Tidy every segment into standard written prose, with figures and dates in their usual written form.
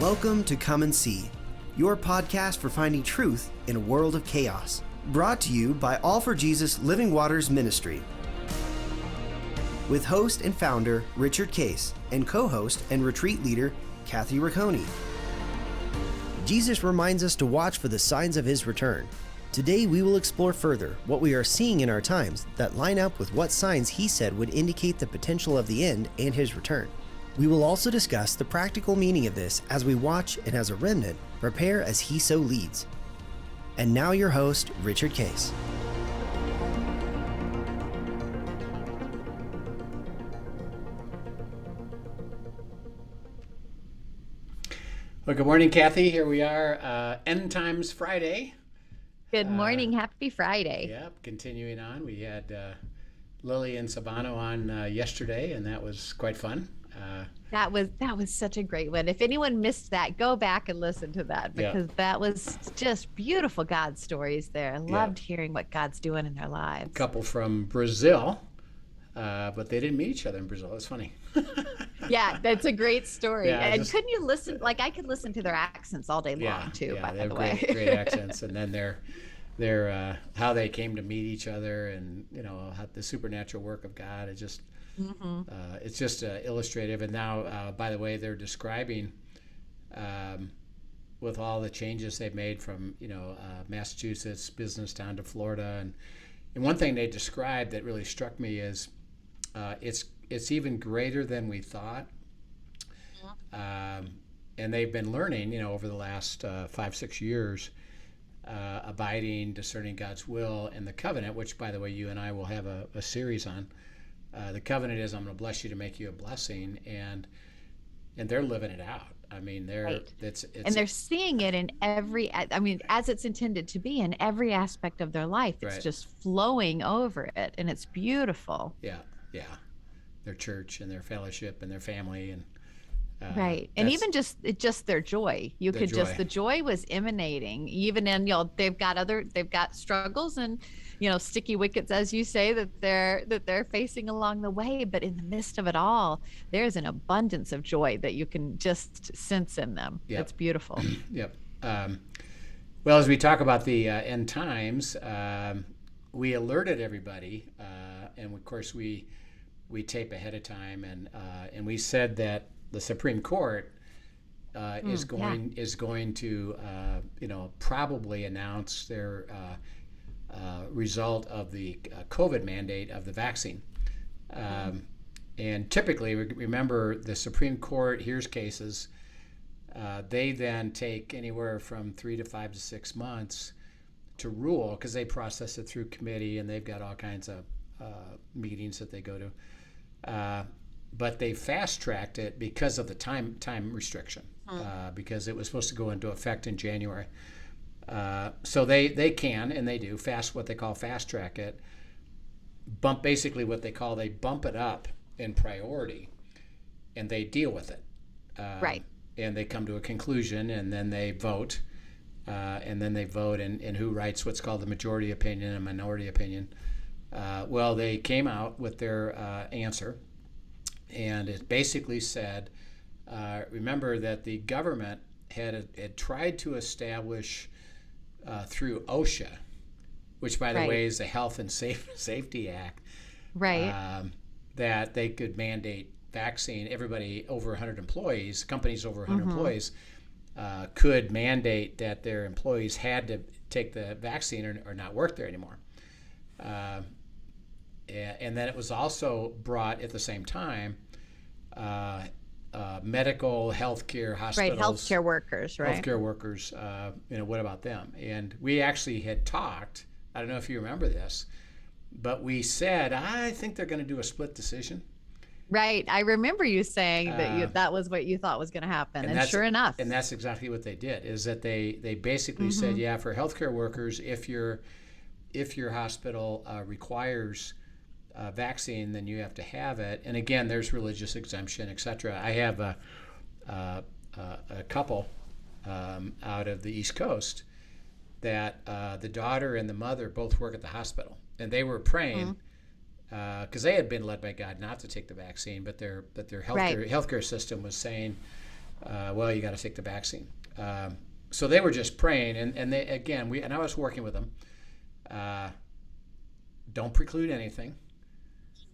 Welcome to Come and See, your podcast for finding truth in a world of chaos. Brought to you by All for Jesus Living Waters Ministry. With host and founder Richard Case and co-host and retreat leader Kathy Ricconi. Jesus reminds us to watch for the signs of his return. Today we will explore further what we are seeing in our times that line up with what signs he said would indicate the potential of the end and his return. We will also discuss the practical meaning of this as we watch and as a remnant prepare as he so leads. And now your host, Richard Case. Well, good morning, Kathy. Here we are, End Times Friday. Good morning. Happy Friday. Yep, continuing on. We had Lily and Sabano on yesterday, and that was quite fun. That was such a great one. If anyone missed that, go back and listen to that because that was just beautiful God stories there. I loved hearing what God's doing in their lives. A couple from Brazil, but they didn't meet each other in Brazil. It's funny. Yeah, that's a great story. Yeah, and couldn't you listen? Like I could listen to their accents all day long too. Yeah, by they the have way, great accents, and then their how they came to meet each other, and how the supernatural work of God. It just it's just illustrative. And now, by the way, they're describing with all the changes they've made from Massachusetts business down to Florida, and one thing they described that really struck me is it's even greater than we thought. And they've been learning, over the last 5-6 years, abiding, discerning God's will, and the covenant, which, by the way, you and I will have a series on. The covenant is, I'm going to bless you to make you a blessing, and they're living it out. I mean, and they're seeing it in as it's intended to be in every aspect of their life. It's just flowing over it, and it's beautiful. Yeah. Their church and their fellowship and their family and and even just their joy. The joy was emanating even in they've got struggles and sticky wickets, as you say, that they're facing along the way, but in the midst of it all there's an abundance of joy that you can just sense in them. It's beautiful. Yep. Well, as we talk about the end times, we alerted everybody, and of course we tape ahead of time, and we said that the Supreme Court is going to probably announce their result of the COVID mandate of the vaccine. And typically, remember, the Supreme Court hears cases. They then take anywhere from 3 to 5 to 6 months to rule, because they process it through committee and they've got all kinds of meetings that they go to. But they fast-tracked it because of the time restriction, because it was supposed to go into effect in January. So they can, and they do, what they call fast-track it, basically what they bump it up in priority, and they deal with it. And they come to a conclusion, and then they vote, and who writes what's called the majority opinion and minority opinion. Well, they came out with their answer, and it basically said, remember that the government had tried to establish through OSHA, which, by the way, is the Health and Safety Act, that they could mandate vaccine. Everybody over 100 employees, companies over 100 employees, could mandate that their employees had to take the vaccine or not work there anymore. And then it was also brought at the same time medical, healthcare, hospitals. Healthcare workers, Healthcare workers, what about them? And we actually had talked, I don't know if you remember this, but we said, I think they're going to do a split decision. Right. I remember you saying that that was what you thought was going to happen. And sure enough. And that's exactly what they did, is that they basically said, for healthcare workers, if your hospital requires vaccine, then you have to have it. And again, there's religious exemption, etc. I have a couple out of the East Coast that the daughter and the mother both work at the hospital, and they were praying because they had been led by God not to take the vaccine, but their healthcare system was saying, well, you got to take the vaccine. So they were just praying, and they again, I was working with them. Don't preclude anything.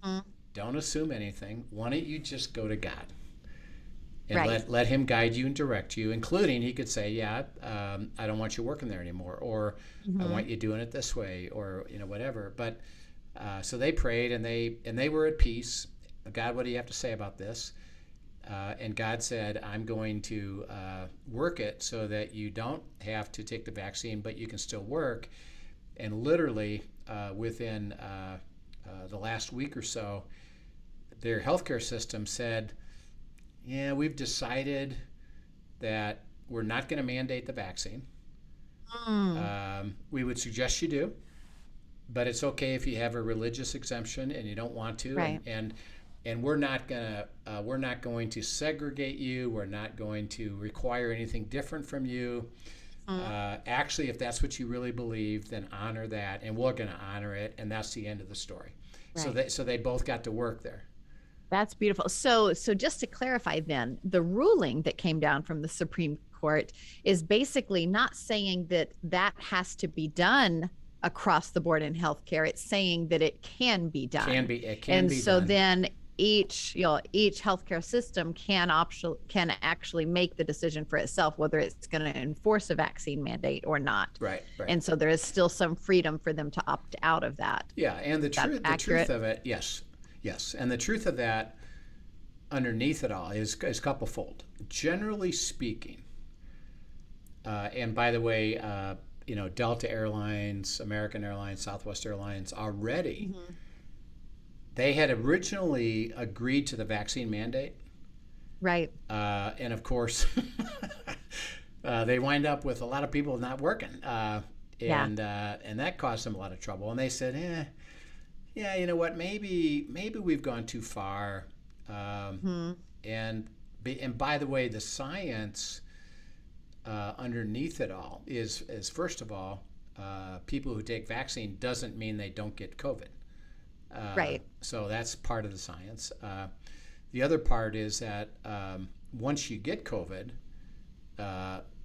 Mm-hmm. Don't assume anything. Why don't you just go to God and let Him guide you and direct you, including He could say, yeah, I don't want you working there anymore, or I want you doing it this way, or whatever. But so they prayed, and they were at peace. God, what do you have to say about this? And God said, I'm going to work it so that you don't have to take the vaccine, but you can still work. And literally within the last week or so, their healthcare system said, yeah, we've decided that we're not going to mandate the vaccine. We would suggest you do, but it's okay if you have a religious exemption and you don't want to. Right. And we're not going to segregate you. We're not going to require anything different from you. Actually, if that's what you really believe, then honor that, and we're going to honor it, and that's the end of the story. Right. So they both got to work there. That's beautiful. So just to clarify, then, the ruling that came down from the Supreme Court is basically not saying that has to be done across the board in healthcare. It's saying that it can be done. It can be done. And so then each healthcare system can actually make the decision for itself whether it's going to enforce a vaccine mandate or not. Right. And so there is still some freedom for them to opt out of that. Yeah, and the truth of it, yes, and the truth of that underneath it all is couplefold. Generally speaking, and by the way, Delta Airlines, American Airlines, Southwest Airlines already. Mm-hmm. They had originally agreed to the vaccine mandate. Right. And of course, they wind up with a lot of people not working. And that caused them a lot of trouble. And they said, yeah, you know what, maybe we've gone too far. And by the way, the science underneath it all is first of all, people who take vaccine doesn't mean they don't get COVID. Right. So that's part of the science. The other part is that once you get COVID,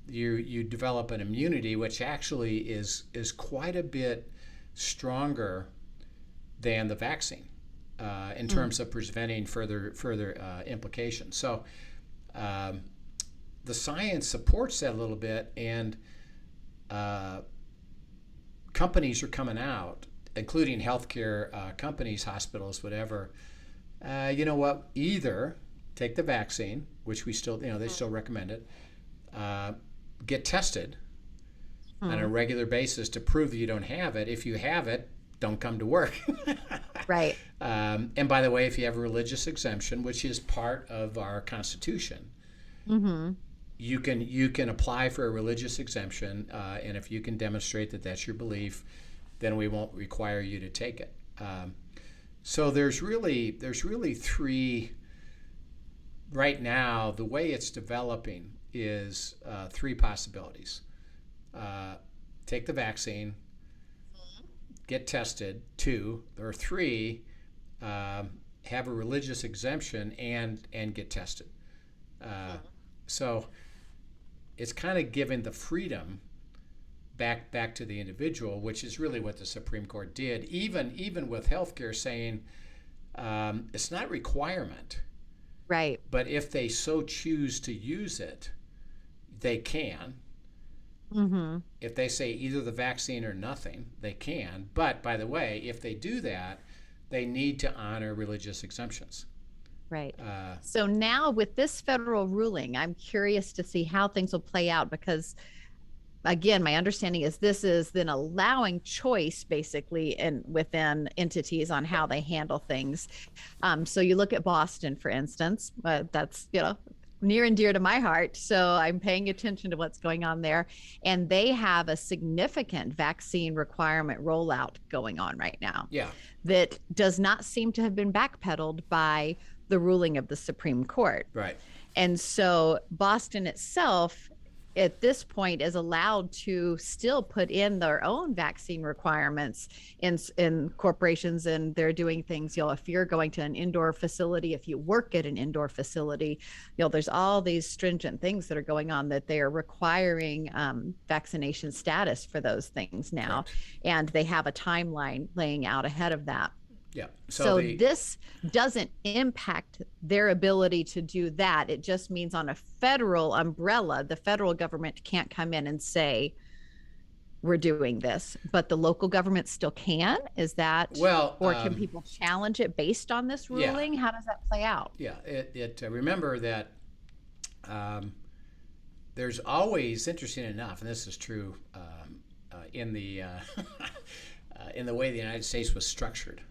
you develop an immunity which actually is quite a bit stronger than the vaccine in terms of preventing further implications. So the science supports that a little bit, and companies are coming out, including healthcare companies, hospitals, whatever. You know what? Either take the vaccine, which we still, they still recommend it. Get tested on a regular basis to prove that you don't have it. If you have it, don't come to work. Right. And by the way, if you have a religious exemption, which is part of our Constitution, you can apply for a religious exemption, and if you can demonstrate that that's your belief, then we won't require you to take it. So there's really three. Right now, the way it's developing is three possibilities: take the vaccine, get tested, 2, or 3, have a religious exemption and get tested. So it's kind of giving the freedom back to the individual, which is really what the Supreme Court did. Even with healthcare saying it's not requirement, right? But if they so choose to use it, they can. If they say either the vaccine or nothing, they can. But by the way, if they do that, they need to honor religious exemptions. Right. So now with this federal ruling, I'm curious to see how things will play out, because again, my understanding is this is then allowing choice basically within entities on how they handle things. So you look at Boston, for instance, that's, near and dear to my heart. So I'm paying attention to what's going on there. And they have a significant vaccine requirement rollout going on right now. Yeah. That does not seem to have been backpedaled by the ruling of the Supreme Court. Right. And so Boston itself at this point is allowed to still put in their own vaccine requirements in corporations, and they're doing things, if you're going to an indoor facility, if you work at an indoor facility, there's all these stringent things that are going on that they are requiring vaccination status for those things now. Correct. And they have a timeline laying out ahead of that. Yeah. So this doesn't impact their ability to do that. It just means on a federal umbrella, the federal government can't come in and say, we're doing this, but the local government still can. Is that, or can people challenge it based on this ruling? Yeah. How does that play out? Yeah. Remember that there's always, interesting enough, and this is true in the in the way the United States was structured.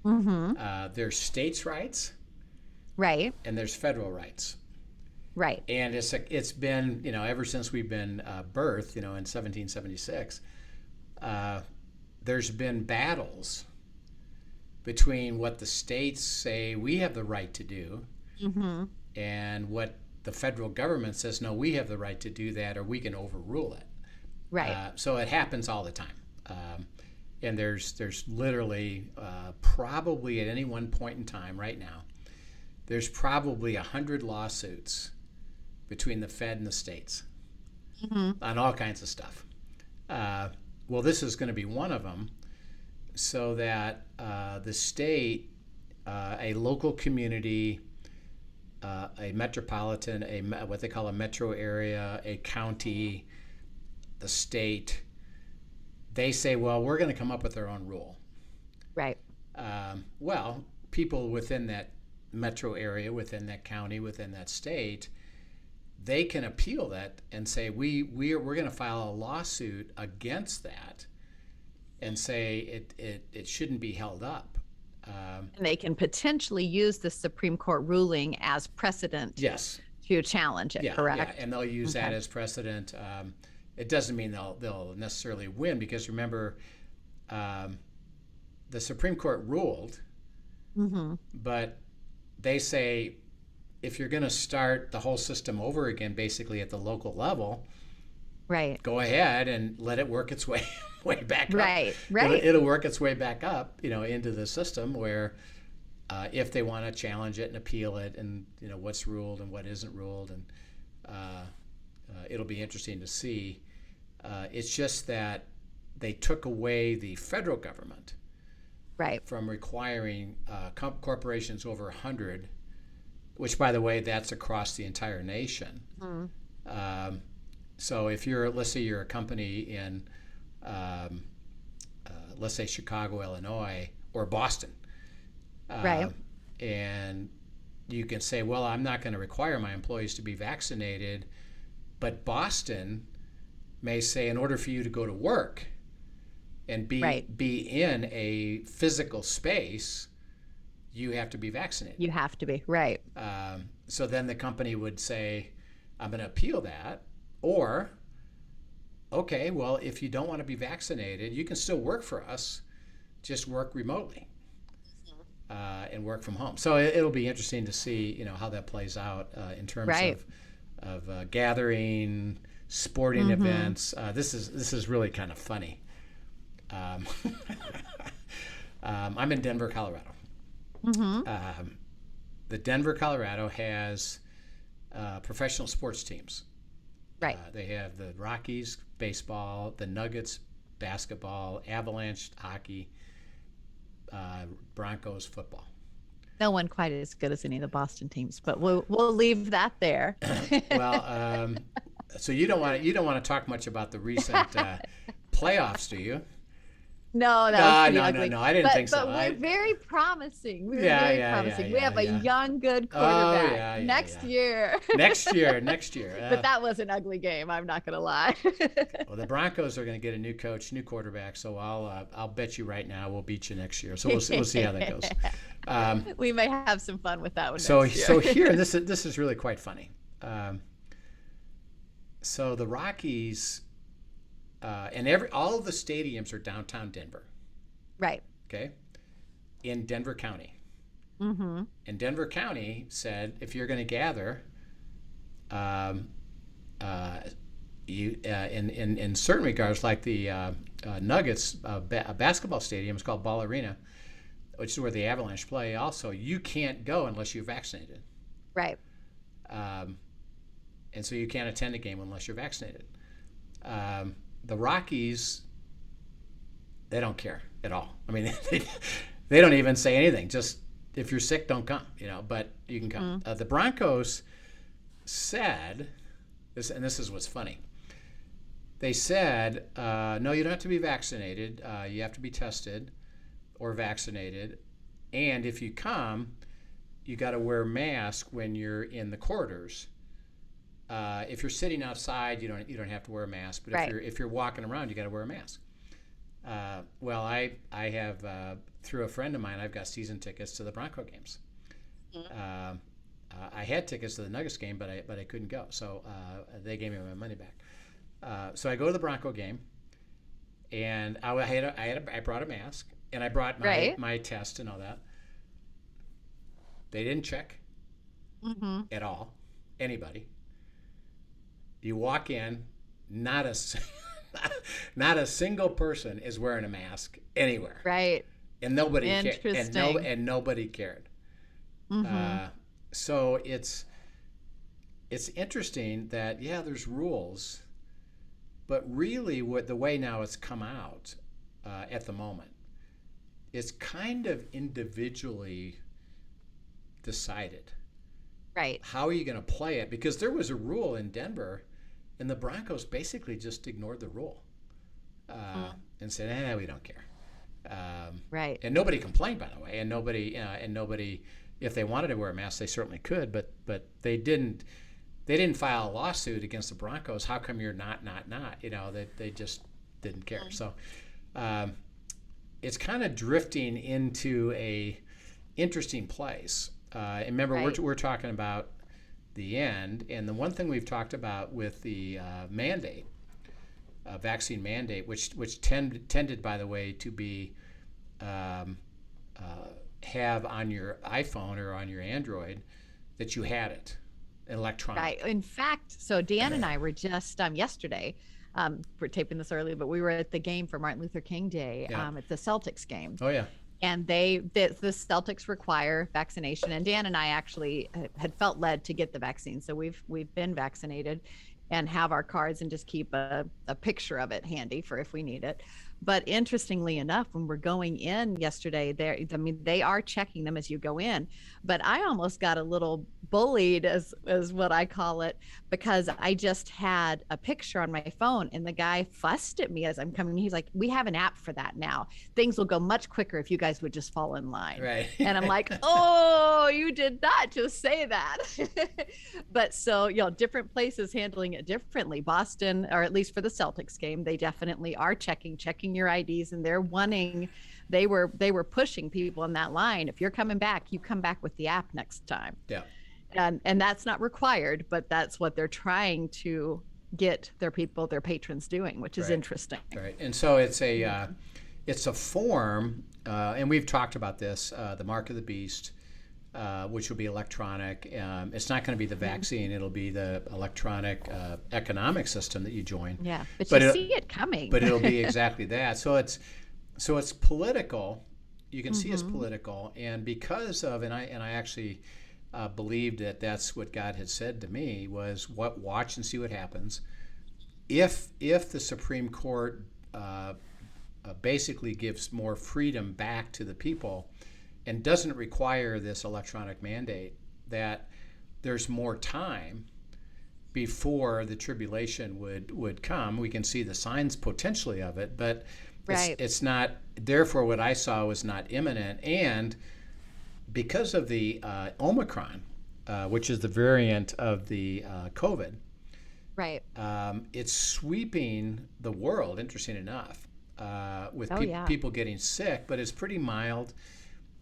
Mm-hmm. There's states' rights, right, and there's federal rights, right. And it's been, ever since we've been birthed, in 1776, there's been battles between what the states say we have the right to do, mm-hmm. and what the federal government says, no, we have the right to do that, or we can overrule it. Right. So it happens all the time. And there's literally probably at any one point in time right now, there's probably 100 lawsuits between the Fed and the states, mm-hmm. on all kinds of stuff. Well, this is going to be one of them, so that the state, a local community, a metropolitan, what they call a metro area, a county, the state, they say, well, we're going to come up with our own rule. Right. Well, people within that metro area, within that county, within that state, they can appeal that and say, we're going to file a lawsuit against that and say it shouldn't be held up. And they can potentially use the Supreme Court ruling as precedent. Yes. To challenge it, correct? Yeah, and they'll use that as precedent. It doesn't mean they'll necessarily win, because remember, the Supreme Court ruled, mm-hmm. but they say if you're going to start the whole system over again, basically at the local level, right, go ahead and let it work its way back up. Right. It'll work its way back up, into the system where if they want to challenge it and appeal it, and what's ruled and what isn't ruled, and it'll be interesting to see. It's just that they took away the federal government, right, from requiring corporations over 100, which, by the way, that's across the entire nation. Mm-hmm. So if let's say you're a company in, let's say Chicago, Illinois, or Boston, right, and you can say, well, I'm not going to require my employees to be vaccinated, but Boston may say, in order for you to go to work and be in a physical space, you have to be vaccinated. You have to be, right. So then the company would say, I'm going to appeal that, or, okay, well, if you don't want to be vaccinated, you can still work for us, just work remotely. And work from home. So it'll be interesting to see, how that plays out in terms of gathering, sporting mm-hmm. events. This is really kind of funny. I'm in Denver, Colorado. Mm-hmm. The Denver, Colorado has professional sports teams. Right. They have the Rockies baseball, the Nuggets basketball, Avalanche hockey, Broncos football. No one quite as good as any of the Boston teams, but we'll leave that there. Well, so you don't want to talk much about the recent playoffs, do you? No, that was ugly. No, I didn't think so. But we're very promising. We have a young, good quarterback next year. Next year. But that was an ugly game. I'm not going to lie. Well, the Broncos are going to get a new coach, new quarterback. So I'll bet you right now we'll beat you next year. So we'll see how that goes. We may have some fun with that one. So here, this is really quite funny. So the Rockies. And all of the stadiums are downtown Denver. Right. Okay. In Denver County. Mm-hmm. And Denver County said, if you're going to gather, in certain regards, like the Nuggets basketball stadium is called Ball Arena, which is where the Avalanche play. Also, you can't go unless you're vaccinated. Right. And so you can't attend a game unless you're vaccinated. The Rockies, they don't care at all. I mean, they don't even say anything. Just if you're sick, don't come. But you can come. The Broncos said this, and this is what's funny. They said, no, you don't have to be vaccinated. You have to be tested or vaccinated. And if you come, you got to wear a mask when you're in the corridors. If you're sitting outside, you don't have to wear a mask. But right. if you're walking around, you got to wear a mask. Well, I have through a friend of mine, I've got season tickets to the Bronco games. I had tickets to the Nuggets game, but I couldn't go, so they gave me my money back. So I go to the Bronco game, and I brought a mask, and I brought my test and all that. They didn't check at all, anybody. You walk in, not a single person is wearing a mask anywhere. Right. And nobody cared. And nobody cared. So it's interesting that there's rules, but really the way now it's come out at the moment, it's kind of individually decided. Right. How are you going to play it? Because there was a rule in Denver, and the Broncos basically just ignored the rule and said, we don't care. Right. And nobody complained, by the way, and nobody, if they wanted to wear a mask, they certainly could, but they didn't file a lawsuit against the Broncos. How come you're not? They just didn't care. So it's kind of drifting into a interesting place. And remember, we're talking about the end, and the one thing we've talked about with the mandate, vaccine mandate, which tended, by the way, to be have on your iPhone or on your Android that you had it electronic. Right. In fact, so Dan and I were just yesterday. We're taping this early, but we were at the game for Martin Luther King Day at the Celtics game. Oh yeah. And the Celtics require vaccination, and Dan and I actually had felt led to get the vaccine, so we've been vaccinated and have our cards and just keep a picture of it handy for if we need it. But interestingly enough, when we're going in yesterday, they are checking them as you go in. But I almost got a little bullied, as what I call it, because I just had a picture on my phone, and the guy fussed at me as I'm coming. He's like, "We have an app for that now. Things will go much quicker if you guys would just fall in line." Right. And I'm like, "Oh, you did not just say that." But so, different places handling it differently. Boston, or at least for the Celtics game, they definitely are checking your IDs, and they were pushing people in that line. If you're coming back, you come back with the app next time. Yeah. And that's not required, but that's what they're trying to get their patrons doing, which is interesting. Right. And so it's a form, and we've talked about this, the mark of the beast, which will be electronic. It's not going to be the vaccine. It'll be the electronic economic system that you join. Yeah, but you see it coming. But it'll be exactly that. So it's political. You can see it's political. And because of, and I actually believed that that's what God had said to me, was watch and see what happens. If the Supreme Court basically gives more freedom back to the people and doesn't require this electronic mandate, that there's more time before the tribulation would come. We can see the signs potentially of it, but it's not, therefore what I saw was not imminent. And because of the Omicron, which is the variant of the COVID, right? It's sweeping the world, interesting enough, with people getting sick, but it's pretty mild.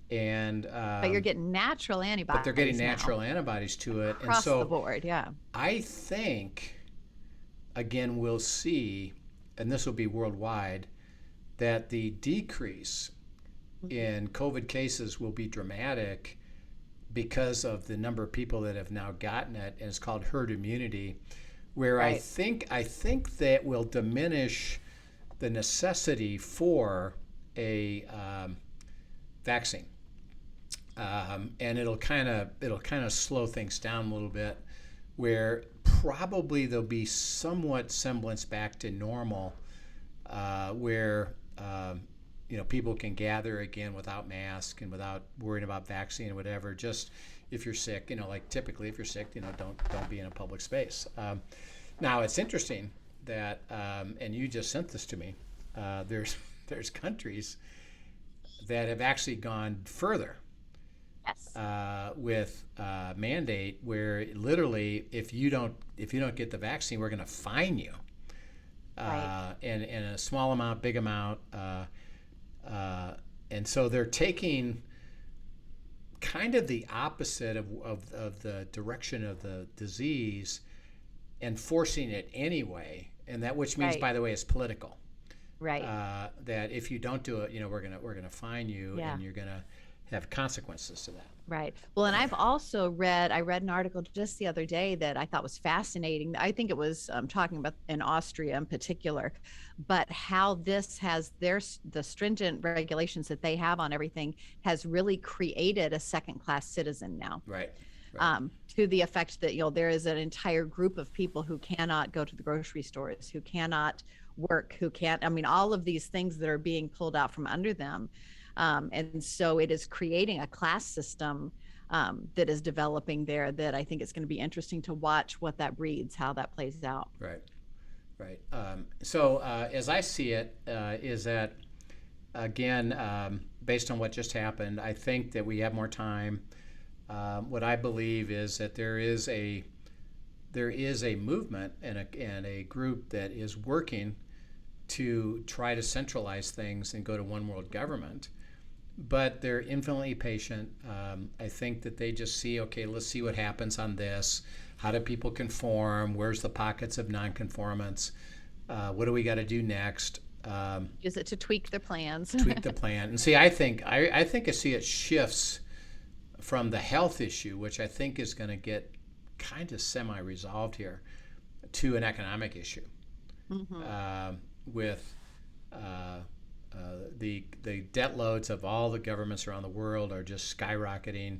And but you're getting natural antibodies. But they're getting natural antibodies to it. Across the board, yeah. I think, again, we'll see, and this will be worldwide, that the decrease in COVID cases will be dramatic because of the number of people that have now gotten it, and it's called herd immunity, where I think that will diminish the necessity for a vaccine, and it'll kind of slow things down a little bit, where probably there'll be somewhat semblance back to normal, where people can gather again without mask and without worrying about vaccine or whatever. Just if you're sick, like typically if you're sick, don't be in a public space. Now it's interesting that, and you just sent this to me. There's countries that have actually gone further. Yes. With mandate where literally if you don't get the vaccine, we're going to fine you. Right. And in a small amount, big amount. And so they're taking kind of the opposite of the direction of the disease and forcing it anyway. And that, which means, by the way, is political. Right. That if you don't do it, we're gonna fine you, and you're gonna have consequences to that. Right. Well, and I've also read an article just the other day that I thought was fascinating. I think it was talking about in Austria in particular, but how this has the stringent regulations that they have on everything has really created a second-class citizen now. Right. To the effect that, there is an entire group of people who cannot go to the grocery stores, who cannot work, who can't, all of these things that are being pulled out from under them. And so it is creating a class system that is developing there that I think it's going to be interesting to watch what that breeds, how that plays out. Right. So as I see it, is that, again, based on what just happened, I think that we have more time. What I believe is that there is a movement and a group that is working to try to centralize things and go to one world government. But they're infinitely patient. I think that they just see, okay, let's see what happens on this. How do people conform? Where's the pockets of nonconformance? What do we got to do next? Use it to tweak the plans. Tweak the plan. And see, I think I see it shifts from the health issue, which I think is going to get kind of semi-resolved here, to an economic issue. Mm-hmm. With the debt loads of all the governments around the world are just skyrocketing.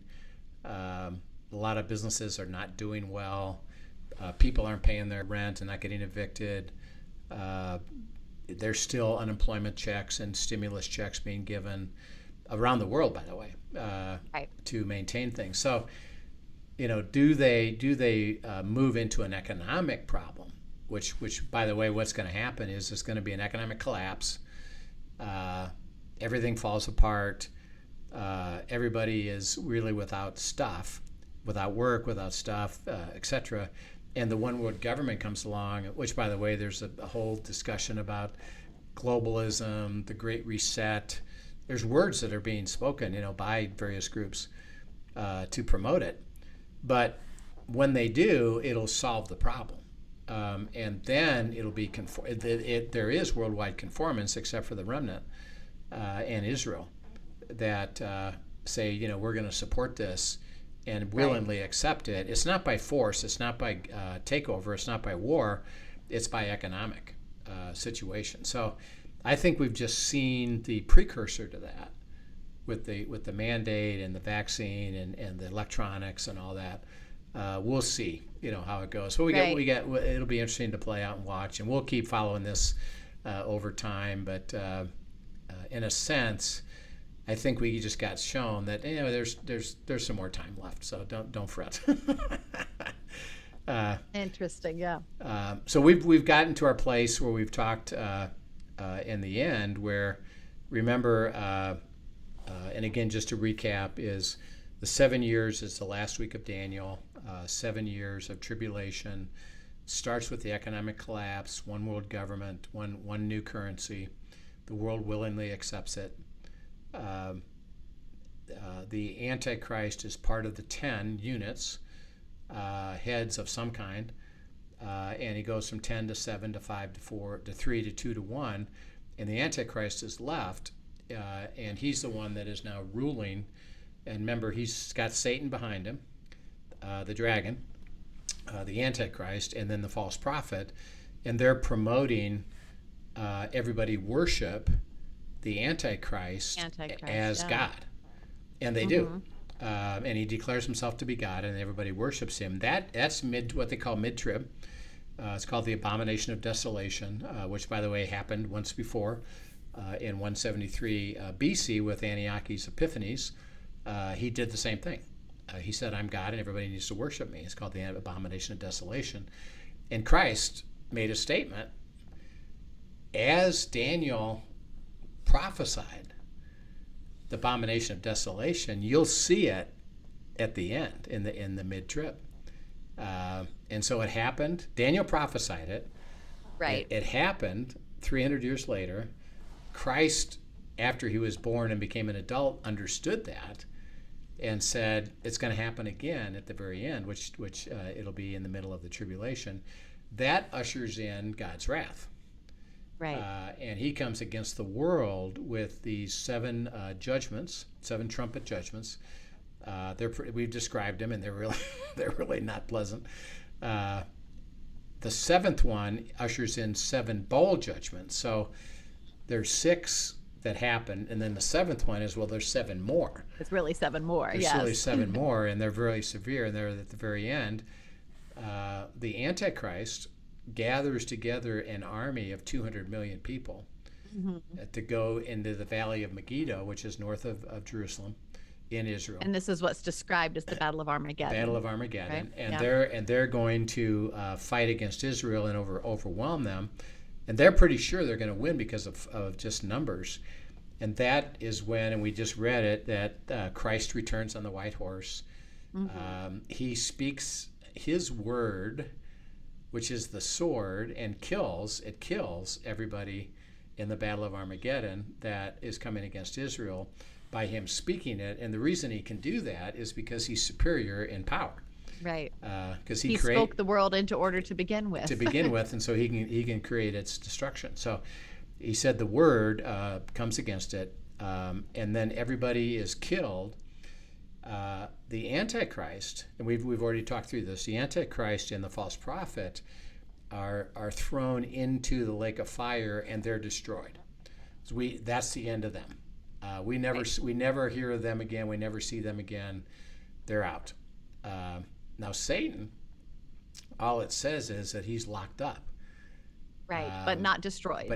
A lot of businesses are not doing well. People aren't paying their rent and not getting evicted. There's still unemployment checks and stimulus checks being given around the world, by the way, to maintain things. So, do they move into an economic problem? Which, by the way, what's going to happen is there's going to be an economic collapse. Everything falls apart. Everybody is really without stuff, without work, without stuff, etc. And the one world government comes along, which, by the way, there's a whole discussion about globalism, the Great Reset. There's words that are being spoken, by various groups to promote it. But when they do, it'll solve the problem. And then it'll be there is worldwide conformance, except for the remnant and Israel, that say, we're going to support this and willingly accept it. It's not by force, it's not by takeover, it's not by war, it's by economic situation. So I think we've just seen the precursor to that with the mandate and the vaccine and the electronics and all that. We'll see, how it goes. But it'll be interesting to play out and watch, and we'll keep following this over time. But in a sense, I think we just got shown that there's some more time left. So don't fret. Interesting, yeah. So we've gotten to our place where we've talked in the end, where remember, and again, just to recap, is the 7 years is the last week of Daniel. 7 years of tribulation. Starts with the economic collapse, one world government, one new currency. The world willingly accepts it. The Antichrist is part of the 10 units, heads of some kind, and he goes from 10 to 7 to 5 to 4 to 3 to 2 to 1, and the Antichrist is left, and he's the one that is now ruling. And remember, he's got Satan behind him, the dragon, the Antichrist, and then the false prophet, and they're promoting everybody worship the Antichrist as God, and they do. And he declares himself to be God, and everybody worships him. That's what they call mid-trib. It's called the Abomination of Desolation, which, by the way, happened once before in 173 BC with Antiochus Epiphanes. He did the same thing. He said, I'm God, and everybody needs to worship me. It's called the Abomination of Desolation. And Christ made a statement, as Daniel prophesied, the Abomination of Desolation, you'll see it at the end, in the mid-trib. And so it happened. Daniel prophesied it. Right. It happened 300 years later. Christ, after he was born and became an adult, understood that and said it's going to happen again at the very end, which it'll be in the middle of the tribulation. That ushers in God's wrath. Right. And he comes against the world with these seven judgments, 7 trumpet judgments. We've described them, and they're really not pleasant. The 7th one ushers in 7 bowl judgments. So there's 6 that happen, and then the 7th one is, there's 7 more. It's really 7 more. There's really 7 more, and they're very severe, and they're at the very end. The Antichrist gathers together an army of 200 million people to go into the valley of Megiddo, which is north of Jerusalem, in Israel. And this is what's described as the Battle of Armageddon. Battle of Armageddon, right? and they're going to fight against Israel and overwhelm them, and they're pretty sure they're going to win because of just numbers. And that is when, and we just read it, that Christ returns on the white horse. He speaks his word, which is the sword, and kills everybody in the Battle of Armageddon that is coming against Israel by him speaking it. And the reason he can do that is because he's superior in power. Right. Because he spoke the world into order to begin with. And so he can create its destruction. So he said the word comes against it, and then everybody is killed. The Antichrist, and we've already talked through this, the Antichrist and the false prophet are thrown into the lake of fire, and they're destroyed. So that's the end of them. We never hear of them again. We never see them again. They're out. Now Satan, all it says is that he's locked up. Right, but not destroyed.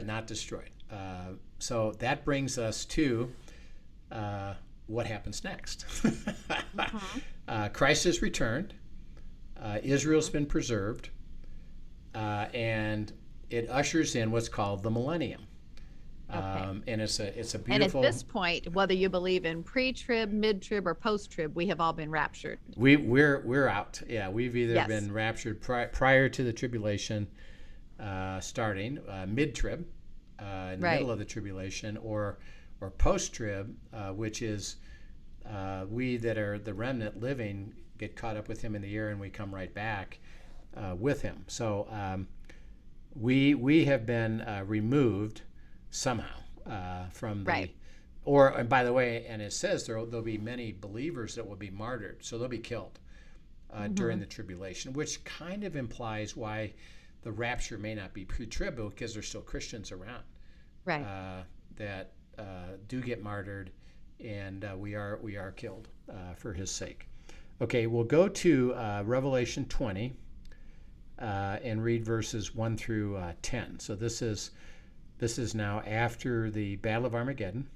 So that brings us to what happens next. Christ has returned. Israel's been preserved. And it ushers in what's called the Millennium. And it's a beautiful. And at this point, whether you believe in pre-trib, mid-trib, or post-trib, we have all been raptured. We're out. Yeah, we've either been raptured prior to the tribulation starting, mid-trib, in the middle of the tribulation, or post-trib, which is we that are the remnant living get caught up with him in the air, and we come right back with him. So we have been removed somehow from the and by the way, and it says there'll be many believers that will be martyred, so they'll be killed during the tribulation, which kind of implies why the rapture may not be pre-trib, because there's still Christians around that do get martyred, and we are killed for his sake. Okay, we'll go to Revelation 20 and read verses 1 through 10. So this is now after the Battle of Armageddon,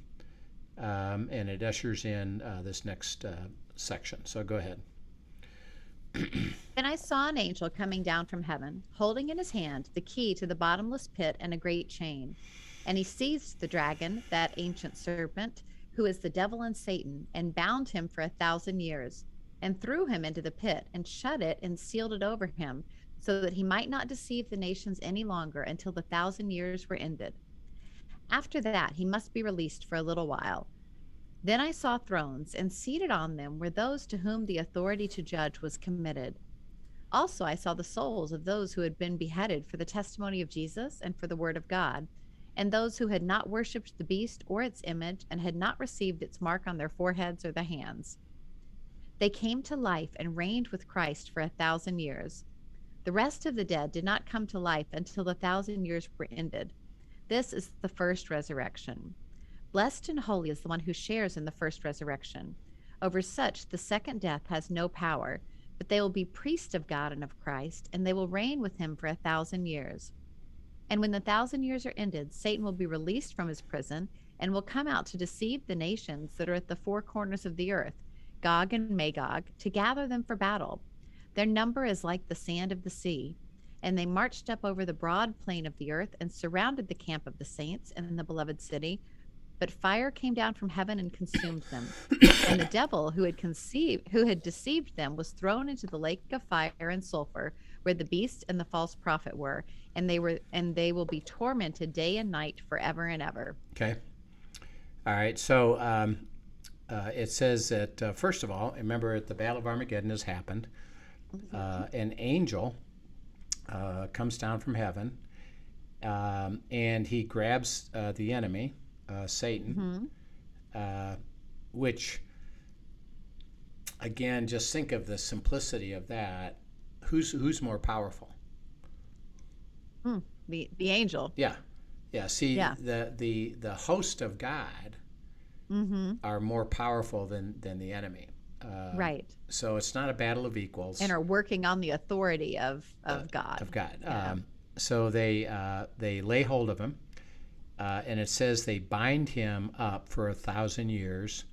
and it ushers in this next section. So go ahead. Then I saw an angel coming down from heaven, holding in his hand the key to the bottomless pit and a great chain. And he seized the dragon, that ancient serpent, who is the devil and Satan, and bound him for 1,000 years, and threw him into the pit, and shut it and sealed it over him, so that he might not deceive the nations any longer until the 1,000 years were ended. After that, he must be released for a little while. Then I saw thrones, and seated on them were those to whom the authority to judge was committed. Also, I saw the souls of those who had been beheaded for the testimony of Jesus and for the word of God, and those who had not worshipped the beast or its image and had not received its mark on their foreheads or the hands. They came to life and reigned with Christ for 1,000 years. The rest of the dead did not come to life until the 1,000 years were ended. This is the first resurrection. Blessed and holy is the one who shares in the first resurrection. Over such, the second death has no power, but they will be priests of God and of Christ, and they will reign with him for 1,000 years. And when the 1,000 years are ended, Satan will be released from his prison and will come out to deceive the nations that are at the four corners of the earth, Gog and Magog, to gather them for battle. Their number is like the sand of the sea. And they marched up over the broad plain of the earth and surrounded the camp of the saints and the beloved city. But fire came down from heaven and consumed them. And the devil who had deceived them was thrown into the lake of fire and sulfur, where the beast and the false prophet were, and they will be tormented day and night forever and ever. Okay. All right. So it says that first of all, remember the Battle of Armageddon has happened. An angel comes down from heaven, and he grabs the enemy, Satan, which, again, just think of the simplicity of that. Who's more powerful? The angel. Yeah. See, the host of God are more powerful than the enemy. Right. So it's not a battle of equals. And are working on the authority of God. Of God. Yeah. So they lay hold of him, and it says they bind him up for 1,000 years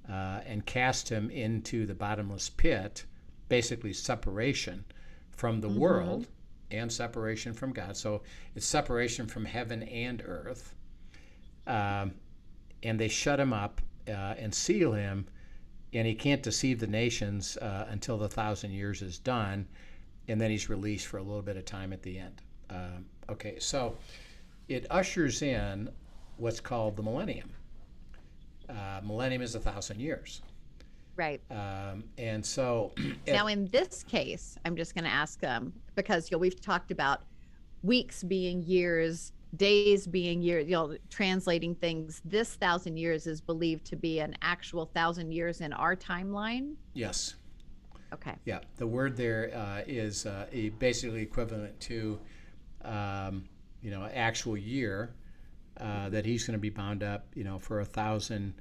and cast him into the bottomless pit, basically separation from the world and separation from God. So it's separation from heaven and earth. And they shut him up and seal him, and he can't deceive the nations until the 1,000 years is done, and then he's released for a little bit of time at the end. Okay, so it ushers in what's called the Millennium. Millennium is 1,000 years. Right. And so... Now, in this case, I'm just going to ask because we've talked about weeks being years, days being years, translating things. This 1,000 years is believed to be an actual 1,000 years in our timeline? Yes. Okay. Yeah, the word there is basically equivalent to, actual year that he's going to be bound up, for 1,000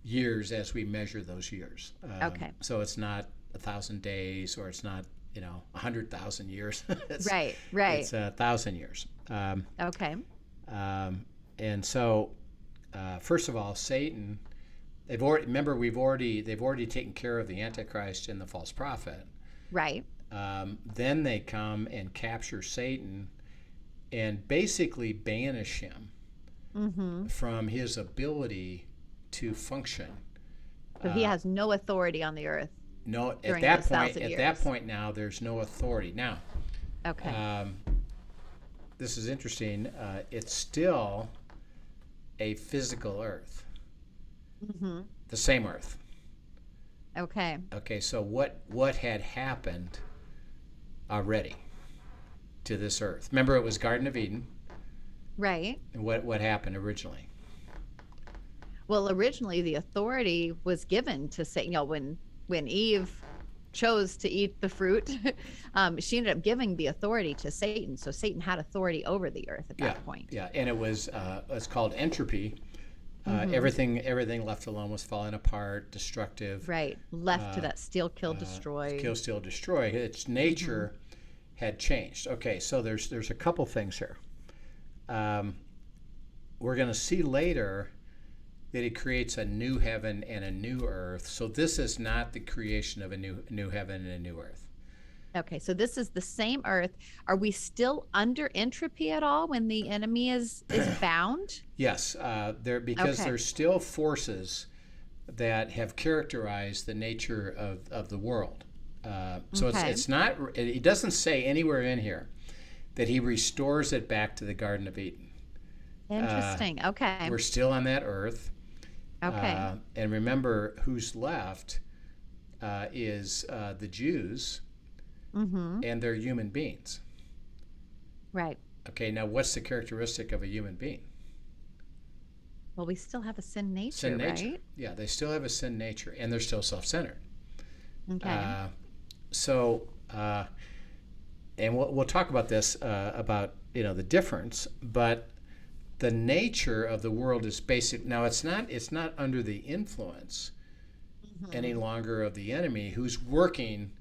years as we measure those years. Okay. So it's not 1,000 days, or it's not 100,000 years. Right. It's 1,000 years. Okay. And so, first of all, Satan. They've already taken care of the Antichrist and the false prophet. Right. Then they come and capture Satan and basically banish him from his ability to function. So he has no authority on the earth. No, at that point now, there's no authority. Now, okay. This is interesting. It's still a physical earth. The same earth. Okay. Okay, so what had happened already to this earth? Remember, it was Garden of Eden. Right. And what happened originally? Well, originally the authority was given to Satan. When Eve chose to eat the fruit, she ended up giving the authority to Satan. So Satan had authority over the earth at that point. Yeah, and it was it's called entropy. Everything left alone was falling apart, destructive. Right, left to that steal, kill, destroy. Kill, steal, destroy. Its nature had changed. Okay, so there's a couple things here. We're going to see later that he creates a new heaven and a new earth. So this is not the creation of a new heaven and a new earth. Okay, so this is the same earth. Are we still under entropy at all when the enemy is bound? Yes, there's still forces that have characterized the nature of the world. So it's not. It doesn't say anywhere in here that he restores it back to the Garden of Eden. Interesting. Okay. We're still on that earth. Okay. And remember, who's left is the Jews. And they're human beings. Right. Okay, now what's the characteristic of a human being? Well, we still have a sin nature, right? Yeah, they still have a sin nature, and they're still self-centered. Okay. So and we'll talk about this about the difference, but the nature of the world is basic. Now it's not under the influence any longer of the enemy who's working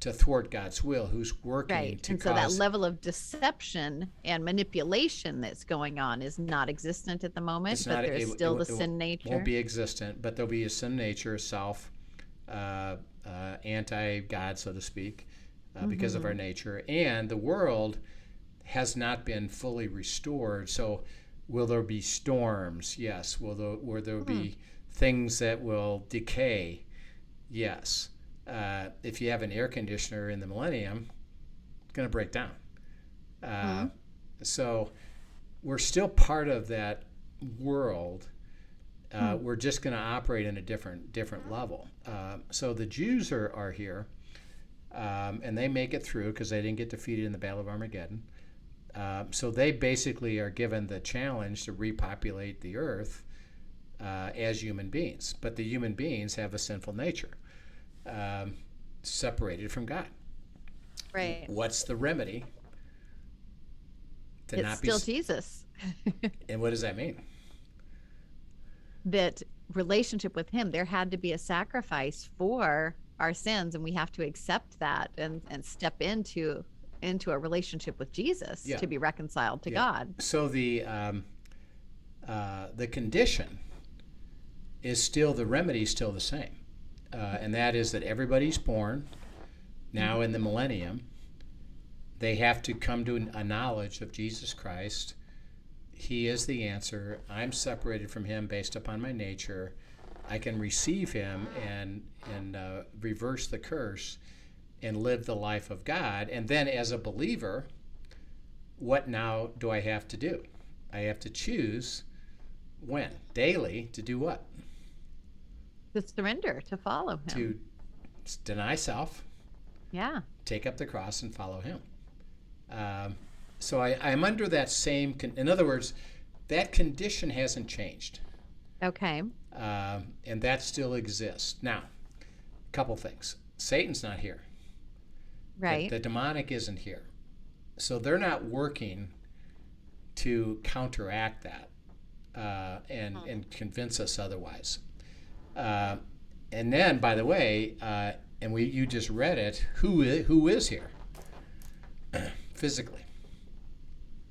to thwart God's will, who's working to and so that level of deception and manipulation that's going on is not existent at the moment, but there's still the sin nature. Won't be existent, but there'll be a sin nature, self, anti-God, so to speak, because of our nature. And the world has not been fully restored. So will there be storms? Yes. Will there be things that will decay? Yes. If you have an air conditioner in the Millennium, it's going to break down. So we're still part of that world. We're just going to operate in a different level. So the Jews are here, and they make it through because they didn't get defeated in the Battle of Armageddon. So they basically are given the challenge to repopulate the earth as human beings. But the human beings have a sinful nature, separated from God. Right. What's the remedy? It's still Jesus. And what does that mean? That relationship with him, there had to be a sacrifice for our sins, and we have to accept that and step into a relationship with Jesus to be reconciled to God. So the condition is still, the remedy is still the same, and that is that everybody's born now in the millennium. They have to come to a knowledge of Jesus Christ. He is the answer. I'm separated from him based upon my nature. I can receive him and reverse the curse and live the life of God. And then as a believer, what now do I have to do? I have to choose when? Daily to do what? To surrender, to follow him. To deny self. Yeah. Take up the cross and follow him. So I'm under that same, in other words, that condition hasn't changed. Okay. And that still exists. Now, a couple things. Satan's not here. Right. The demonic isn't here. So they're not working to counteract that and convince us otherwise. And then, by the way, and you just read it, who is here physically?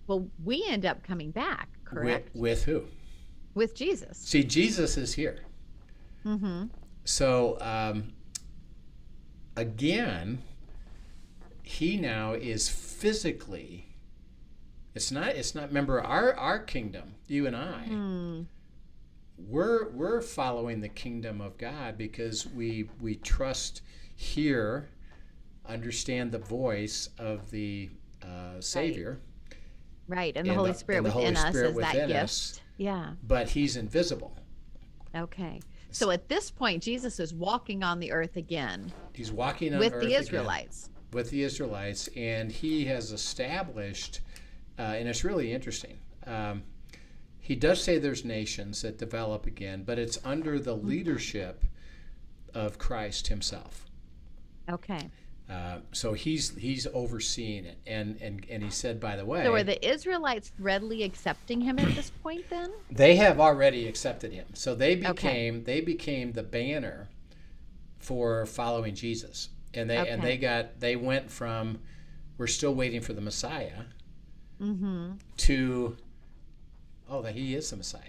Well, we end up coming back, correct? With who? With Jesus. See, Jesus is here. Mm-hmm. So, again, he now is physically, it's not, remember, our kingdom, you and I, we're following the kingdom of God because we trust, hear, understand the voice of the Savior. Right, and the Holy Spirit within us is that gift. Yeah. But he's invisible. Okay. So at this point, Jesus is walking on the earth again. He's walking on with earth the Israelites. Again, with the Israelites, and he has established, and it's really interesting. He does say there's nations that develop again, but it's under the leadership of Christ himself. Okay. So he's overseeing it, and he said, by the way. So are the Israelites readily accepting him at this point then? They have already accepted him. So they became the banner for following Jesus, and they went from, we're still waiting for the Messiah, to, that he is the Messiah.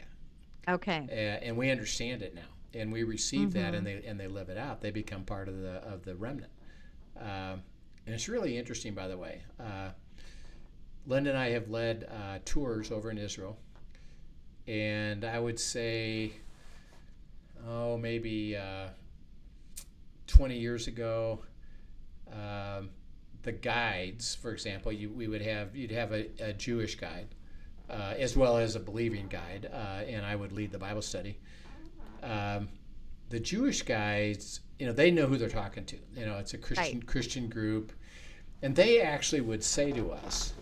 Okay. And we understand it now, and we receive that, and they live it out. They become part of the remnant. And it's really interesting, by the way. Linda and I have led tours over in Israel, and I would say, maybe 20 years ago, the guides, for example, you'd have a Jewish guide, as well as a believing guide, and I would lead the Bible study. The Jewish guides, they know who they're talking to. It's a Christian group, and they actually would say to us,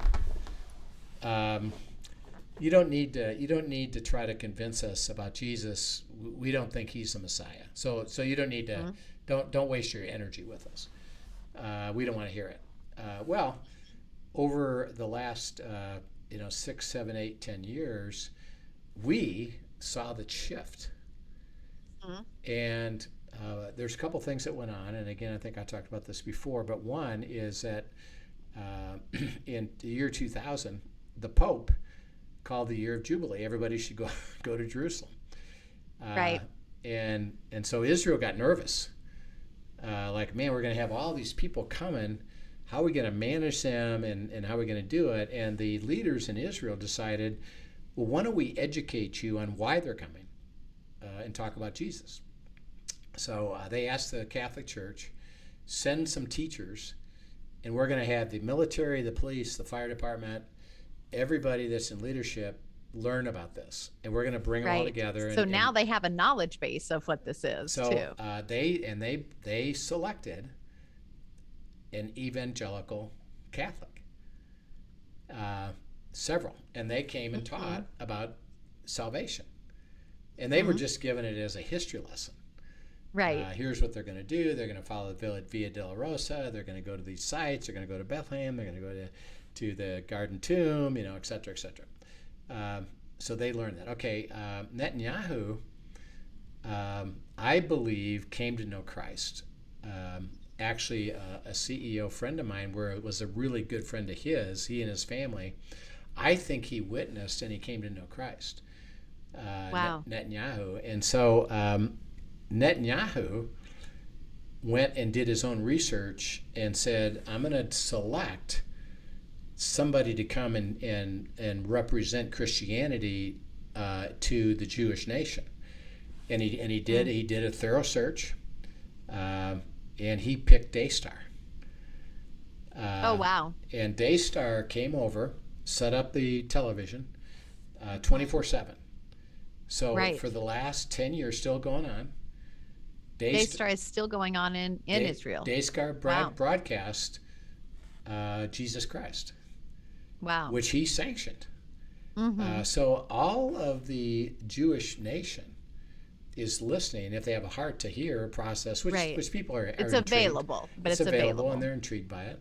"You don't need to try to convince us about Jesus. We don't think he's the Messiah. So you don't need to don't waste your energy with us. We don't want to hear it." Well, over the last 6, 7, 8, 10 years, we saw the shift. And there's a couple things that went on, and again, I think I talked about this before, but one is that in the year 2000, the Pope called the year of Jubilee. Everybody should go to Jerusalem. Right. And so Israel got nervous. Like, man, we're going to have all these people coming. How are we going to manage them, and how are we going to do it? And the leaders in Israel decided, well, why don't we educate you on why they're coming and talk about Jesus? So they asked the Catholic Church, send some teachers, and we're going to have the military, the police, the fire department, everybody that's in leadership learn about this, and we're going to bring them all together. So now they have a knowledge base of what this is too. They selected an evangelical Catholic, several, and they came and taught about salvation, and they were just given it as a history lesson. Right. Here's what they're going to do. They're going to follow the Via Dolorosa. They're going to go to these sites. They're going to go to Bethlehem. They're going to go to the Garden Tomb, et cetera, et cetera. So they learned that. Okay, Netanyahu, I believe, came to know Christ. Actually, a CEO friend of mine, where it was a really good friend of his, he and his family, I think he witnessed and he came to know Christ. Wow. Netanyahu. And so Netanyahu went and did his own research and said, I'm going to select somebody to come and represent Christianity to the Jewish nation. And he did a thorough search, and he picked Daystar. Oh, wow. And Daystar came over, set up the television 24/7. So for the last 10 years, still going on. Daystar is still going on in Israel. Daystar broadcast Jesus Christ. Wow. Which he sanctioned. So all of the Jewish nation is listening, if they have a heart to hear, process, which people are it's intrigued. Available, but it's available, and they're intrigued by it.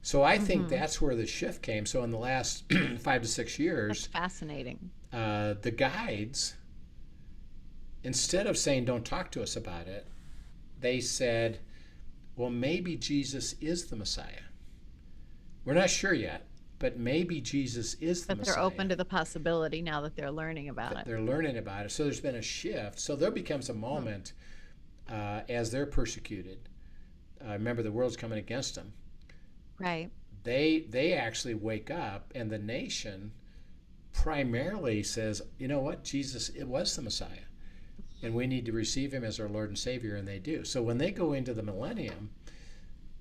So I think that's where the shift came. So in the last 5 to 6 years, that's fascinating. The guides, instead of saying don't talk to us about it, they said, well, maybe Jesus is the Messiah. We're not sure yet, but maybe Jesus is the Messiah. But they're open to the possibility now that they're learning about it. They're learning about it. So there's been a shift. So there becomes a moment as they're persecuted. Remember, the world's coming against them. Right. They actually wake up, and the nation primarily says, you know what, Jesus, it was the Messiah. And we need to receive him as our Lord and Savior, and they do. So when they go into the millennium,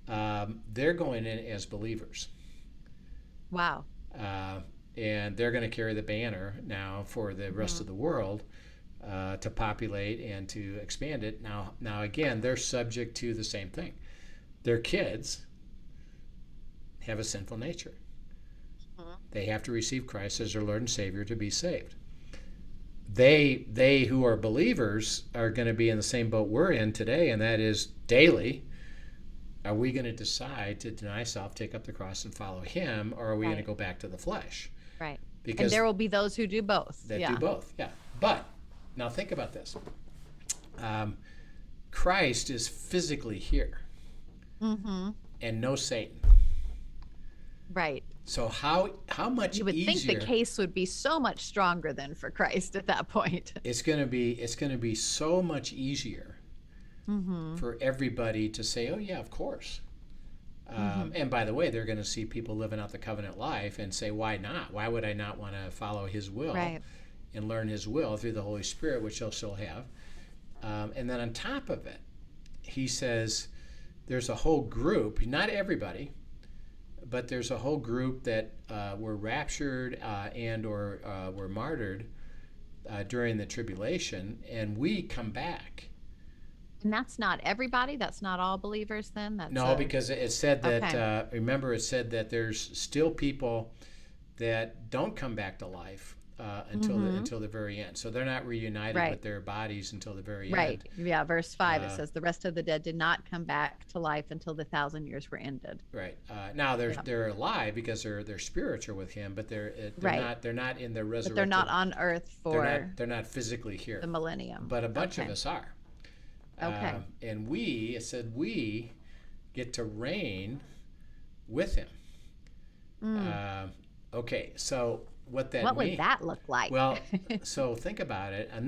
they're going in as believers. Wow. And they're going to carry the banner now for the rest of the world to populate and to expand it. Now again, they're subject to the same thing. Their kids have a sinful nature. They have to receive Christ as their Lord and Savior to be saved. They who are believers are going to be in the same boat we're in today, and that is daily. Are we going to decide to deny self, take up the cross, and follow him, or are we going to go back to the flesh? Right. Because and there will be those who do both. Do both, yeah. But now think about this. Christ is physically here, and no Satan. Right. So how much you would easier? think the case would be so much stronger than for Christ at that point. It's going to be so much easier for everybody to say, oh yeah, of course. And by the way, they're going to see people living out the covenant life and say, why not? Why would I not want to follow his will and learn his will through the Holy Spirit, which they'll still have. And then on top of it, he says there's a whole group, not everybody, but there's a whole group that were raptured and or were martyred during the tribulation, and we come back. And that's not everybody? That's not all believers then? Because it said that, remember, it said that there's still people that don't come back to life until the very end. So they're not reunited with their bodies until the very end. Right. Yeah. Verse 5, it says the rest of the dead did not come back to life until the 1,000 years were ended. Right. Now they're alive because their spirits are with him, but they're not in the resurrection. But they're not on earth for they're not physically here. The millennium. But a bunch of us are. Okay. And we get to reign with him. Okay, so what would that look like? Well, so think about it, and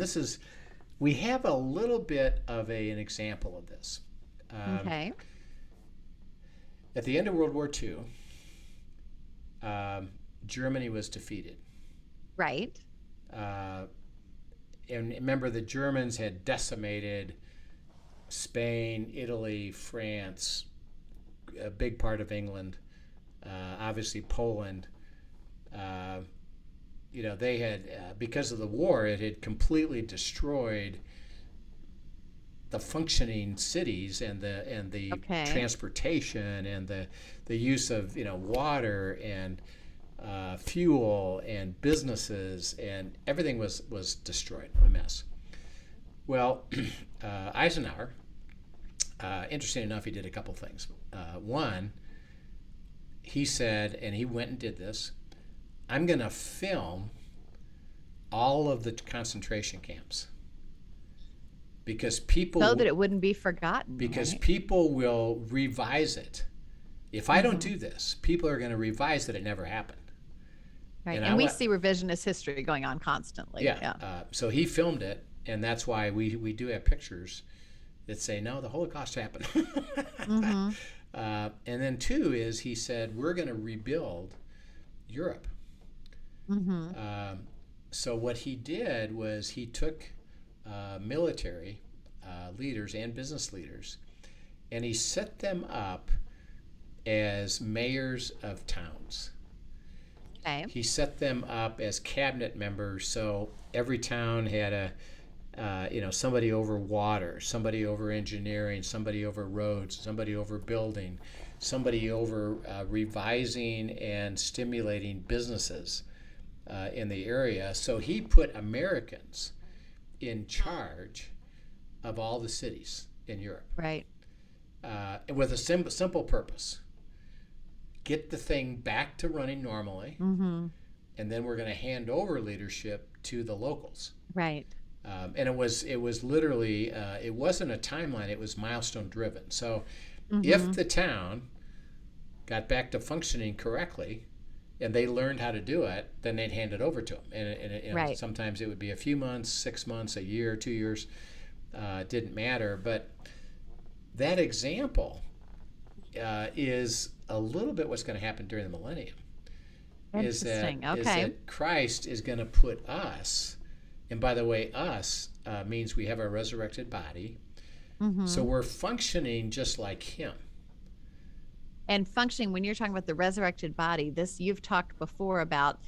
we have a little bit of an example of this. Okay. At the end of World War II, Germany was defeated. Right. And remember, the Germans had decimated Spain, Italy, France, a big part of England, obviously Poland. They had, because of the war, it had completely destroyed the functioning cities and the transportation and the use of water and fuel and businesses, and everything was destroyed, a mess. Well, Eisenhower, interesting enough, he did a couple things. One, he said, and he went and did this, I'm going to film all of the concentration camps because people... So that it wouldn't be forgotten. Because people will revise it. If I don't do this, people are going to revise that it never happened. Right, and we see revisionist history going on constantly. Yeah. So he filmed it, and that's why we do have pictures that say, no, the Holocaust happened. And then two is he said, we're going to rebuild Europe. So what he did was he took military leaders and business leaders, and he set them up as mayors of towns. Okay. He set them up as cabinet members, so every town had somebody over water, somebody over engineering, somebody over roads, somebody over building, somebody over revising and stimulating businesses in the area. So he put Americans in charge of all the cities in Europe. Right. With a simple purpose. Get the thing back to running normally, and then we're going to hand over leadership to the locals. Right. And it was literally, it wasn't a timeline, it was milestone driven. So if the town got back to functioning correctly and they learned how to do it, then they'd hand it over to them. And sometimes it would be a few months, 6 months, a year, 2 years, didn't matter. But that example is a little bit what's going to happen during the millennium. Is that Christ is going to put us, and by the way, us means we have our resurrected body, so we're functioning just like him. And functioning, when you're talking about the resurrected body, you've talked before about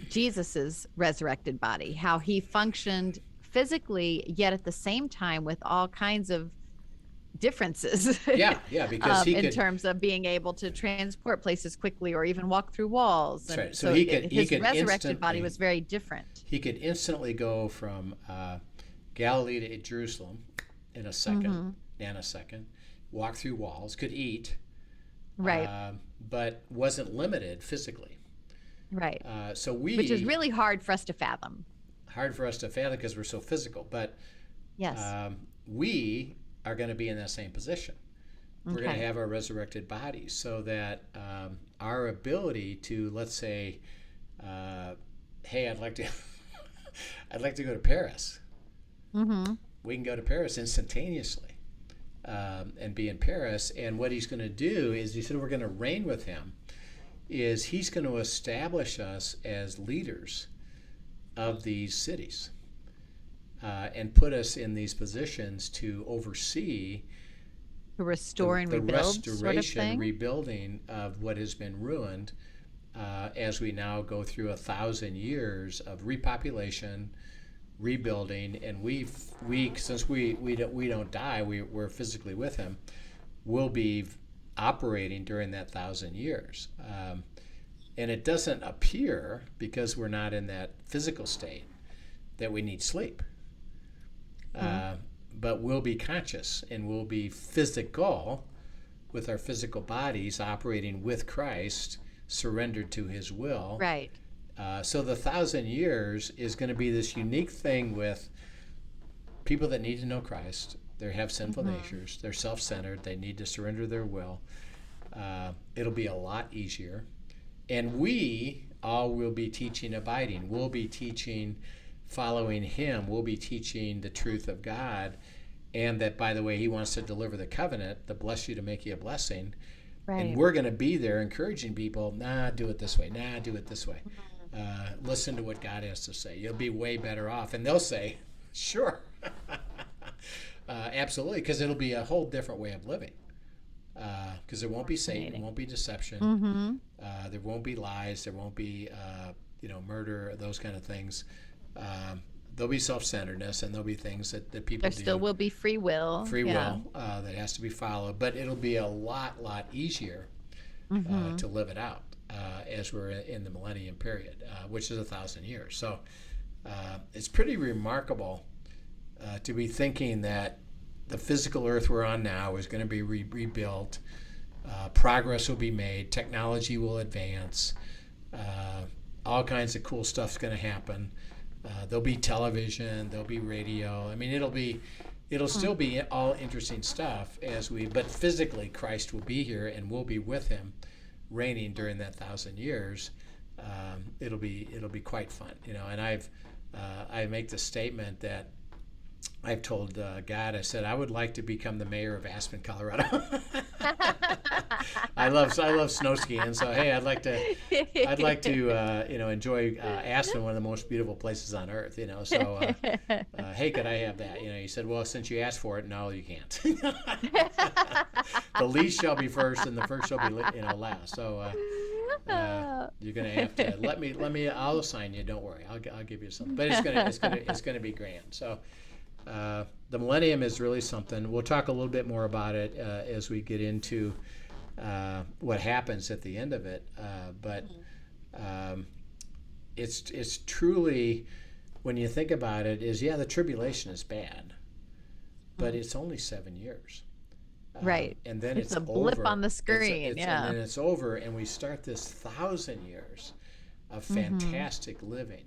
Jesus's resurrected body, how he functioned physically, yet at the same time with all kinds of differences. Because he could, in terms of being able to transport places quickly or even walk through walls. That's right. So his resurrected body was very different. He could instantly go from Galilee to Jerusalem in a second, nanosecond, walk through walls, could eat, right, but wasn't limited physically. Right. Which is really hard for us to fathom. Hard for us to fathom because we're so physical. But yes, we are going to be in that same position. We're going to have our resurrected bodies, so that our ability to, let's say, hey, I'd like to go to Paris. We can go to Paris instantaneously and be in Paris. And what he's going to do is, he said, we're going to reign with him. Is he's going to establish us as leaders of these cities. And put us in these positions to oversee to restore and the rebuild, restoration, rebuilding of what has been ruined, as we now go through 1,000 years of repopulation, rebuilding, and since we don't die, we're physically with him. We'll be operating during that 1,000 years. And it doesn't appear, because we're not in that physical state, that we need sleep. But we'll be conscious and we'll be physical with our physical bodies operating with Christ, surrendered to his will. Right. So the 1,000 years is going to be this unique thing with people that need to know Christ. They have sinful natures. They're self-centered. They need to surrender their will. It'll be a lot easier. And we all will be teaching abiding. We'll be teaching following him. We'll be teaching the truth of God. And that, by the way, he wants to deliver the covenant, the bless you to make you a blessing. Right. And we're going to be there encouraging people, do it this way. Do it this way. Listen to what God has to say. You'll be way better off. And they'll say, sure. Absolutely, because it'll be a whole different way of living. Because there won't be Satan, there won't be deception, there won't be lies, there won't be murder, those kind of things. There'll be self-centeredness, and there'll be things that people do. There still will be free will. That has to be followed, but it'll be a lot easier to live it out as we're in the Millennium period, which is 1,000 years. So it's pretty remarkable to be thinking that the physical earth we're on now is going to be rebuilt. Progress will be made. Technology will advance. All kinds of cool stuff's going to happen. There'll be television. There'll be radio. I mean, it'll still be all interesting stuff but physically Christ will be here and we'll be with him, reigning during that 1,000 years. It'll be quite fun, And I make the statement that I've told God, I said, I would like to become the mayor of Aspen, Colorado. I love snow skiing, so hey, I'd like to enjoy Aspen, one of the most beautiful places on earth. So hey, could I have that? He said, well, since you asked for it, no, you can't. The least shall be first, and the first shall be last. So you're gonna have to let me. I'll assign you. Don't worry, I'll give you something. But it's gonna be grand. So. The Millennium is really something. We'll talk a little bit more about it as we get into what happens at the end of it. But it's truly, when you think about it, the tribulation is bad, but it's only 7 years. Right. And then it's a over. blip on the screen. And then it's over, and we start this 1,000 years of fantastic living,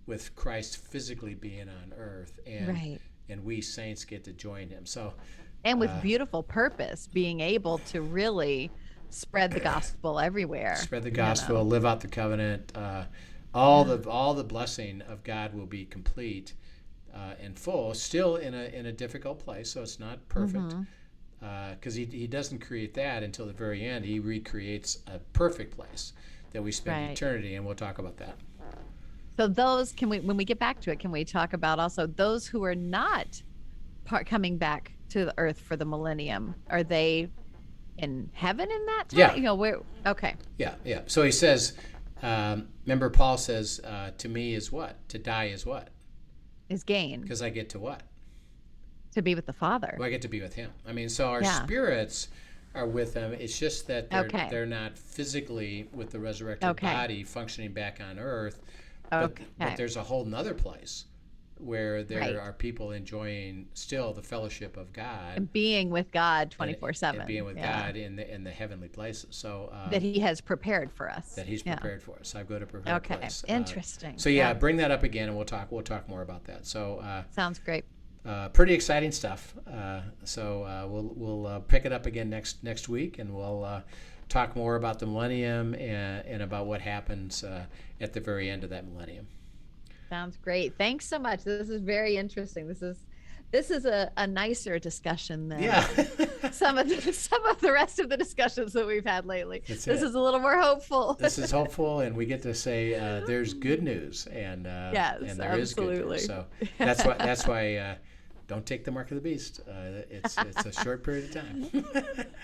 with Christ physically being on earth, and we saints get to join him. So, and with beautiful purpose, being able to really spread the gospel everywhere. Spread the gospel, live out the covenant. All the blessing of God will be complete and full. Still in a difficult place, so it's not perfect, because he doesn't create that until the very end. He recreates a perfect place that we spend eternity, and we'll talk about that. So those, when we get back to it, can we talk about also those who are not coming back to the earth for the millennium? Are they in heaven in that time? Yeah. Okay. Yeah. So he says, remember Paul says, to me is what? To die is what? Is gain. Because I get to what? To be with the Father. Well, I get to be with him. I mean, so our spirits are with him. It's just that they're not physically with the resurrected body functioning back on earth. But there's a whole nother place where there are people enjoying still the fellowship of God and being with God 24/7, and being with God in the heavenly places. So that He has prepared for us. That He's prepared for us. I've got a prepared place. Interesting. So bring that up again, and we'll talk more about that. So sounds great. Pretty exciting stuff. We'll pick it up again next week, and we'll talk more about the millennium and about what happens at the very end of that millennium. Sounds great. Thanks so much. This is very interesting. This is a nicer discussion than some of the rest of the discussions that we've had lately. This is a little more hopeful. This is hopeful, and we get to say there's good news, and there is good news. So that's why. Don't take the mark of the beast. It's a short period of time.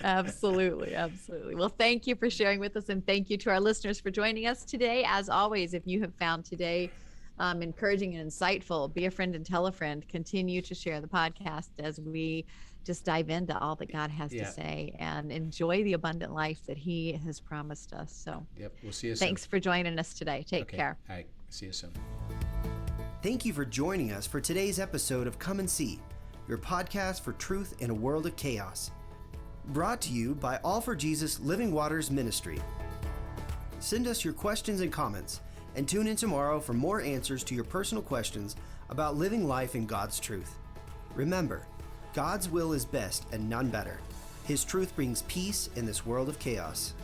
Absolutely. Well, thank you for sharing with us, and thank you to our listeners for joining us today. As always, if you have found today encouraging and insightful, be a friend and tell a friend. Continue to share the podcast as we just dive into all that God has to say and enjoy the abundant life that He has promised us. So, we'll see you soon. Thanks for joining us today. Take care. All right. See you soon. Thank you for joining us for today's episode of Come and See, your podcast for truth in a world of chaos. Brought to you by All for Jesus Living Waters Ministry. Send us your questions and comments, and tune in tomorrow for more answers to your personal questions about living life in God's truth. Remember, God's will is best and none better. His truth brings peace in this world of chaos.